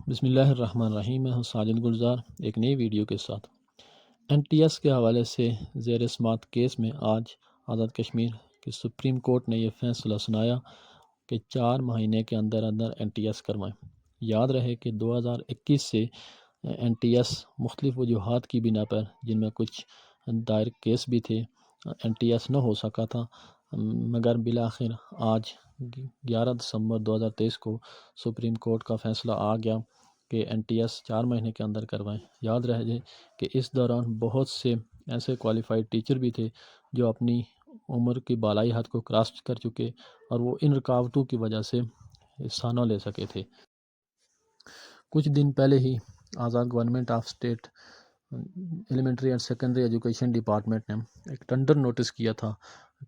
بسم اللہ الرحمن الرحیم۔ میں ہوں ساجد گلزار ایک نئی ویڈیو کے ساتھ۔ این ٹی ایس کے حوالے سے زیر سماعت کیس میں آج آزاد کشمیر کی سپریم کورٹ نے یہ فیصلہ سنایا کہ 4 مہینے کے اندر اندر این ٹی ایس کروائیں۔ یاد رہے کہ 2021 سے این ٹی ایس مختلف وجوہات کی بنا پر، جن میں کچھ دائر کیس بھی تھے، این ٹی ایس نہ ہو سکا تھا، مگر بالآخر آج 11 دسمبر 2023 کو سپریم کورٹ کا فیصلہ آ گیا کہ این ٹی ایس 4 مہینے کے اندر کروائیں۔ یاد رہے کہ اس دوران بہت سے ایسے کوالیفائڈ ٹیچر بھی تھے جو اپنی عمر کی بالائی حد کو کراس کر چکے اور وہ ان رکاوٹوں کی وجہ سے حصہ نہ لے سکے تھے۔ کچھ دن پہلے ہی Azad government of state elementary and secondary education department نے ایک ٹینڈر نوٹس کیا تھا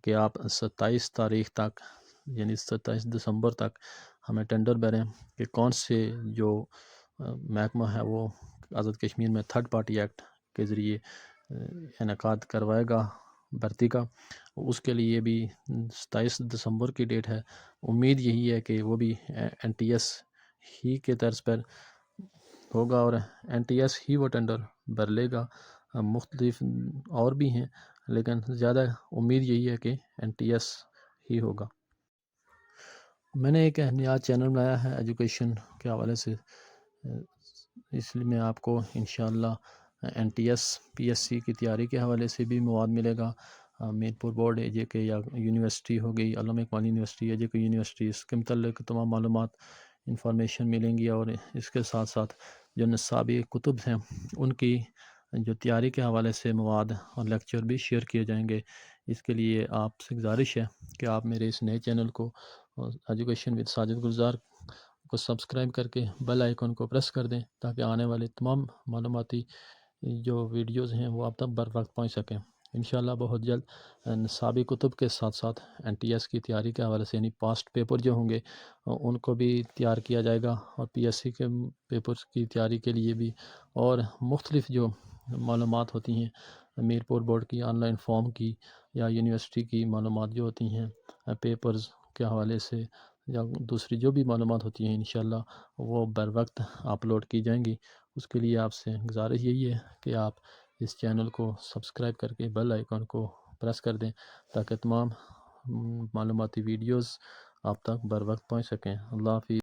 کہ آپ 27 تاریخ تک، یعنی 27 دسمبر تک ہمیں ٹینڈر بھریں کہ کون سے جو محکمہ ہے وہ آزاد کشمیر میں تھرڈ پارٹی ایکٹ کے ذریعے انعقاد کروائے گا بھرتی کا۔ اس کے لیے بھی 27 دسمبر کی ڈیٹ ہے۔ امید یہی ہے کہ وہ بھی این ٹی ایس ہی کے طرز پر ہوگا اور این ٹی ایس ہی وہ ٹینڈر بھر لے گا۔ مختلف اور بھی ہیں لیکن زیادہ امید یہی ہے کہ این ٹی ایس ہی ہوگا۔ میں نے ایک نیا چینل بنایا ہے ایجوکیشن کے حوالے سے، اس لیے میں آپ کو انشاءاللہ N T S P S C کی تیاری کے حوالے سے بھی مواد ملے گا۔ میرپور بورڈ اے جے کے یا یونیورسٹی ہو گئی، علامہ اقبال یونیورسٹی، اے جے کے یونیورسٹی، اس کے متعلق تمام معلومات انفارمیشن ملیں گی، اور اس کے ساتھ ساتھ جو نصابی کتب ہیں ان کی جو تیاری کے حوالے سے مواد اور لیکچر بھی شیئر کیے جائیں گے۔ اس کے لیے آپ سے گزارش ہے کہ آپ میرے اس نئے چینل کو ایجوکیشن وتھ ساجد گلزار کو سبسکرائب کر کے بیل آئیکن کو پریس کر دیں تاکہ آنے والے تمام معلوماتی جو ویڈیوز ہیں وہ آپ تک بر وقت پہنچ سکیں۔ انشاءاللہ بہت جلد نصابی کتب کے ساتھ ساتھ این ٹی ایس کی تیاری کے حوالے سے، یعنی پاسٹ پیپر جو ہوں گے ان کو بھی تیار کیا جائے گا، اور پی ایس سی کے پیپرز کی تیاری کے لیے بھی، اور مختلف جو معلومات ہوتی ہیں میرپور بورڈ کی آن لائن فارم کی یا یونیورسٹی کی معلومات جو ہوتی ہیں پیپرز کے حوالے سے، یا دوسری جو بھی معلومات ہوتی ہیں انشاءاللہ وہ بر وقت اپلوڈ کی جائیں گی۔ اس کے لیے آپ سے گزارش یہی ہے کہ آپ اس چینل کو سبسکرائب کر کے بیل آئیکن کو پریس کر دیں تاکہ تمام معلوماتی ویڈیوز آپ تک بر وقت پہنچ سکیں۔ اللہ حافظ۔